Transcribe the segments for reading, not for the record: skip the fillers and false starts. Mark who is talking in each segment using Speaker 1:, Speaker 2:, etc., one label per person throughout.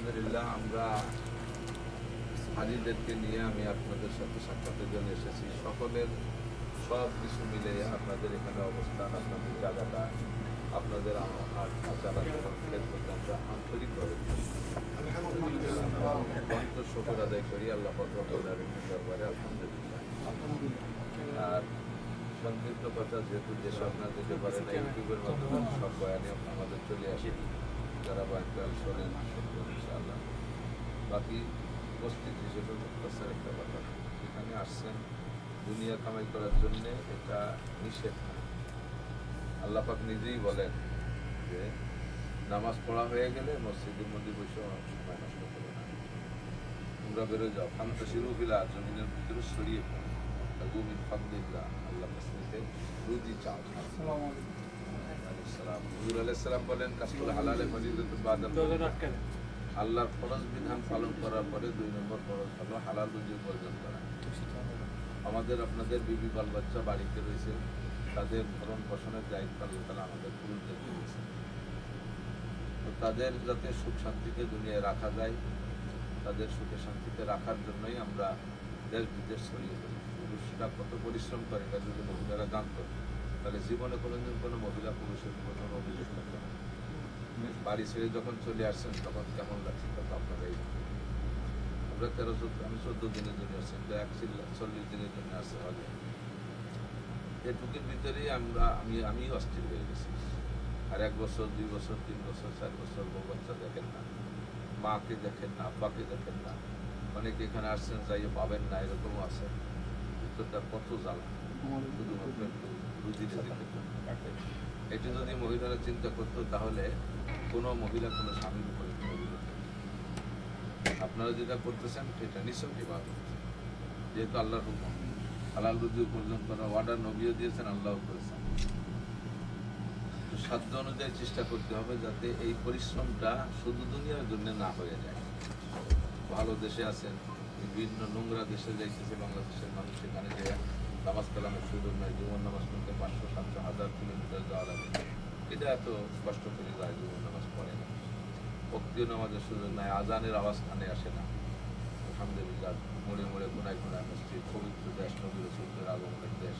Speaker 1: আলহামদুলিল্লাহ আমরা হাজিদেরকে নিয়ে আমি আপনাদের সাথে সাক্ষাতের জন্য এসেছি। সকলের সব কিছু মিলে আপনাদের এখানে অবস্থান, আপনাদের জায়গাটা, আপনাদের আচার আচরণ ক্ষেত্রে আমরা আন্তরিকভাবে অন্ত শকর আদায় করি আল্লাহ পাকের দরবারে আলহামদুলিল্লাহ। আর সংক্ষিপ্ত কথা, যেহেতু দেশে আপনারা যেতে পারে না, ইউটিউবের মাধ্যমে সব বয়ানে আমাদের চলে আসে, যারা বয়ান শোনেন ইনশাআল্লাহ। বাকি উপস্থিত হিসেবে মুক্তাসার একটা কথা, এখানে আসছেন দুনিয়া কামাই করার জন্যে, এটা নিষেধ না। আল্লাহ পাক নিজেই বলেন যে নামাজ পড়া হয়ে গেলে মসজিদের মধ্যে বসে সময় নষ্ট করো না, তোমরা বেরো যাও। ফান্তাশিরু ফিল আরদ, জমিনের ভিতরে ছড়িয়ে পড়ো, তাগু মিন ফাদলিল্লাহ, আল্লাহ কাছ থেকে রুজি চাও। হুজুর আলাইহিস সালাম বলেন, কাসবুল হালালে ফরিদাতুন বাদাল, আল্লাহর ফরজ বিধান পালন করার পরে 2 নম্বর ফরজ হলো হালাল রুজি উপার্জন করা। আমাদের আপনাদের বিবি বাল বাচ্চা বাড়িতে রয়েছে, তাদের ভরণ পোষণের দায়িত্ব আল্লাহ তাআলা আমাদের পুরুষদের দিয়েছে। তো তাদের যাতে সুখ শান্তিতে দুনিয়ায় রাখা যায়, তাদের সুখে শান্তিতে রাখার জন্যই আমরা দেশ বিদেশ ছড়িয়ে পড়ি। পুরুষরা কত পরিশ্রম করে, এটা যদি মহিলারা জানতো তাহলে জীবনে কোনোদিন কোনো মহিলা পুরুষের কোনো অভিযোগ করতো না। বাড়ি ছেড়ে যখন চলে আসছেন তখন কেমন লাগছে তখন আপনারা এই আমরা 14 দিনের জন্য আসছেন, 41 দিনের জন্য আসছে আগে। এটুকুর ভিতরেই আমি অস্থির হয়ে গেছি। আর 1 বছর 2 বছর 3 বছর 4 বছর বউ বাচ্চা দেখেন না, মাকে দেখেন না, আব্বাকে দেখেন না। অনেকে এখানে আসছেন যাইয়ে পাবেন না, এরকমও আছে। উত্তরটা কত জ্বালা, শুধুমাত্র একটু রুজিতে দিতে। এটি যদি মহিলারা চিন্তা করতো তাহলে কোনো মহিলা কোনো স্বামীর উপরে কোনো অভিযোগ করত না। আপনারা যেটা করতেছেন সেটা নিঃসন্দেহভাবে, যেহেতু আল্লাহর হুকুম, হালাল রুজি উপার্জন করার অর্ডার নবীও দিয়েছেন, আল্লাহও করেছেন। তো সাধ্য অনুযায়ী চেষ্টা করতে হবে যাতে এই পরিশ্রমটা শুধু দুনিয়ার জন্য না হয়ে যায়। ভালো দেশে আছেন, বিভিন্ন নোংরা দেশে যাইতেছে বাংলাদেশের মানুষ, সেখানে যে নামাজ কালামের সুযোগ নাই, জীবন নামাজ পড়তে 500, 700, 1000 কিলোমিটার যাওয়া লাগে। এটা এত কষ্ট করে যায়, জীবন নামাজ পড়ে না। ভক্তিও নামাজের সুযোগ নাই, আজানের আওয়াজ কানে আসে না। আলহামদুলিল্লাহ, মোড়ে মোড়ে কোনায় কোনায় মসজিদ, পবিত্র দেশ, নবী রাসূলের আগমনের দেশ।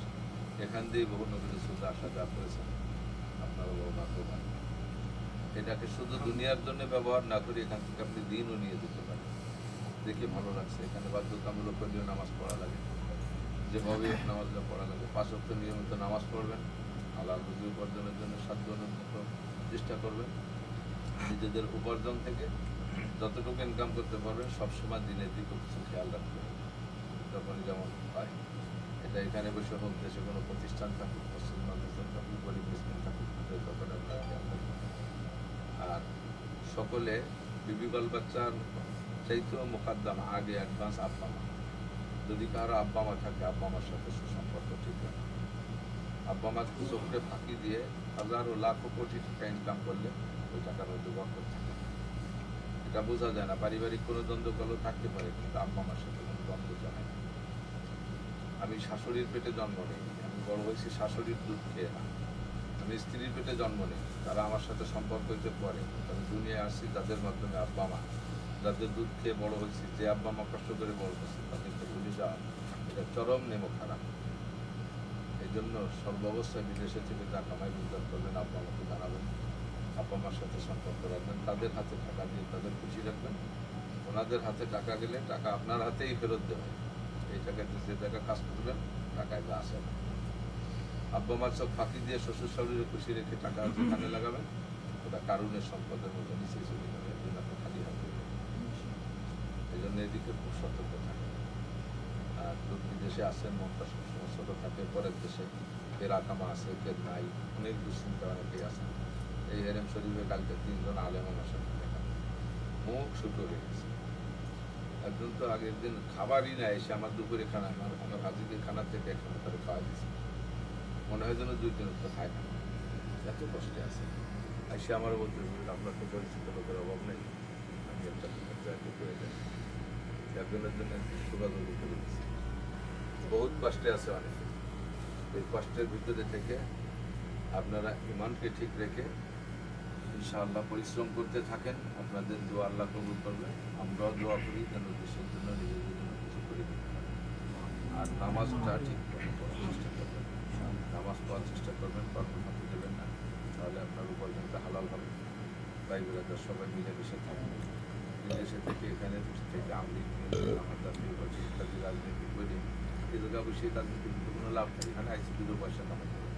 Speaker 1: এখান দিয়েই বহু নবী রাসূল আসা যাওয়া করেছেন, আপনারা বহু ভাগ্যবান। এটাকে শুধু দুনিয়ার জন্য ব্যবহার না করে এখান থেকে আপনি দিনও নিয়ে যেতে পারেন। দেখে ভালো লাগছে, এখানে বাধ্যতামূলক করলেও নামাজ পড়া লাগে, যেভাবে নামাজটা পড়া লাগে। 5 ওয়াক্ত নিয়মিত নামাজ পড়বেন, হালাল রুজি উপার্জনের জন্য সাধ্য অনুযায়ী চেষ্টা করবেন। নিজেদের উপার্জন থেকে যতটুকু ইনকাম করতে পারবেন সবসময় দিনের দিকে কিছু খেয়াল রাখবেন। যখন যেমন হয়, এটা এখানে বসে হোক, দেশে কোনো প্রতিষ্ঠান থাকুক, মসজিদ মাদ্রাসা থাকুক, গরিব মিসকিন থাকুক, তখন আপনারা খেয়াল রাখবেন। আর সকলে বিবি বাল বাচ্চার চাইতেও মোকাদ্দাম আগে অ্যাডভান্স আব্বা মা। যদি কারো আব্বা মা থাকে, আব্বা মার সাথে সুসম্পর্ক ঠিক রাখে। আব্বা মা চোখে ফাঁকি দিয়ে হাজারো লাখো কোটি টাকা ইনকাম করলে ওই টাকার মধ্যে বরকত থাকে। এটা বোঝা যায় না, পারিবারিক কোনো দ্বন্দ্ব থাকতে পারে, কিন্তু আব্বা মার সাথে কোনো দ্বন্দ্ব জানায় না। আমি শাশুড়ির পেটে জন্ম নেই, আমি বড় হয়েছি শাশুড়ির দুধ খেয়ে না। আমি স্ত্রীর পেটে জন্ম নেই, তারা আমার সাথে সম্পর্ক হইতে পারে। আমি দুনিয়ায় আসছি যাদের মাধ্যমে, আব্বা মা যাদের দুধ খেয়ে বড় হয়েছি, যে আব্বা মা কষ্ট করে বড় হয়েছে, তাদেরকে ভুলে যাওয়া এটা চরম নেমো খারাপ। এই জন্য সর্বাবস্থায় বিদেশে থেকে যা কামাই রোজগার করবেন আব্বা মাকে জানাবেন, আব্বা মার সাথে সম্পর্ক রাখবেন, তাদের হাতে টাকা দিয়ে তাদের খুশি রাখবেন। ওনাদের হাতে টাকা গেলে টাকা আপনার হাতেই ফেরত দেবেন। এই টাকাতে যে টাকা কাজ করবেন, টাকায় যা আসে না। আব্বা মার সব ফাঁকি দিয়ে শ্বশুর শাশুড়ির খুশি রেখে টাকা যেখানে লাগাবেন, ওটা কারুনের সম্পদের মতো নিচে চলে যাবে, একদিন আপনি খালি হাতে। এই জন্য এদিকে খুব সতর্ক থাকে। আর লোক বিদেশে আসেন, মনটা সবসময় ছোট থাকে, পরের দেশে এর আকামা আছে, এর নাই, অনেক দুশ্চিন্তা অনেকেই আসেন। এই হেরেম শরীফে কালকে 3 জন আলেম আমার সাথে দেখা, মুখ ছোট হয়ে গেছে। একজন তো আগের দিন খাবারই না, এসে আমার দুপুরে খানা, আমার হাজিদের খানা থেকে একখানা তারা খাওয়া দিয়েছে। মনে হয় যেন 2 দিন তো খায় না, এত কষ্টে আছে। এসে আমার বলতে, আপনার তো পরিচিত লোকের অভাব নেই, আমি একটা চাকরি করে যাই। একজনের জন্য যোগাযোগ করে দিচ্ছি। বহুত কষ্টে আছে অনেকে। এই কষ্টের ভিতরে থেকে আপনারা ইমানকে ঠিক রেখে ইনশাআল্লাহ পরিশ্রম করতে থাকেন, আপনাদের দোয়া আল্লাহ কবুল করবেন। আমরাও দোয়া করি যেন দেশের জন্য নিজেদের জন্য কিছু করে দিতে পারেন। আর নামাজটা ঠিক মতো পড়ার চেষ্টা করবেন, নামাজ পড়ার চেষ্টা করবেন, কর্মসূচি দেবেন না, তাহলে আপনার উপার্জনটা হালাল হবে। ভাই বোনেরা সবাই মিলেমিশে থাকবেন। বিদেশে থেকে এখানে থেকে আমি আমাদের ইত্যাদি রাজনীতি করি, এই জায়গায় অবশ্যই রাজনীতির কোনো লাভ নেই। এখানে আইসি দুটো পয়সা কামাই করে,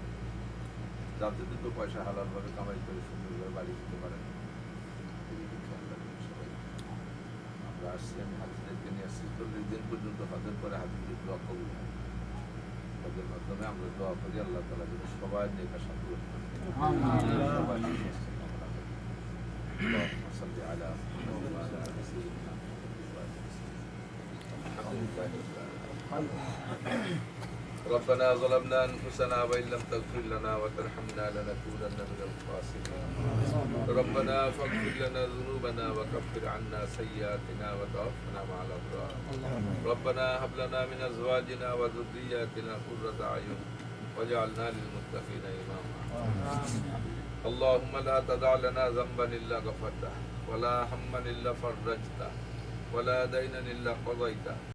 Speaker 1: যাতে দুটো পয়সা হালালভাবে কামাই করে সুন্দরভাবে বাড়ি দিতে পারেন। এদিকে খেয়াল রাখবেন সবাই। আমরা আসছি, আমি হাজিদেরকে নিয়ে আসছি 40 দিন পর্যন্ত হজের পরে হাজিদের দোয়া কবুল হয়। হজের মাধ্যমে আমরা দোয়া করি আল্লাহ তাআলা যেন সবাই নেকা সফল করে, সবাই সুস্বাস্থ্য কামনা করি। আল্লাহুম্মা সাল্লি আলা মুহাম্মাদ ওয়া আলা আলি সাইয়্যিদিনা মুহাম্মাদ। ربنا ظلمنا أنفسنا وإن لم تغفر لنا وترحمنا لنكونن من الخاسرين. ربنا فاغفر لنا ذنوبنا وكفر عنا سيئاتنا وتوفنا مع الأبرار. ربنا هب لنا من أزواجنا وذرياتنا قرة أعين واجعلنا للمتقين إماما. اللهم لا تدع لنا ذنبا إلا غفرته ولا هما إلا فرجته ولا دينا إلا قضيته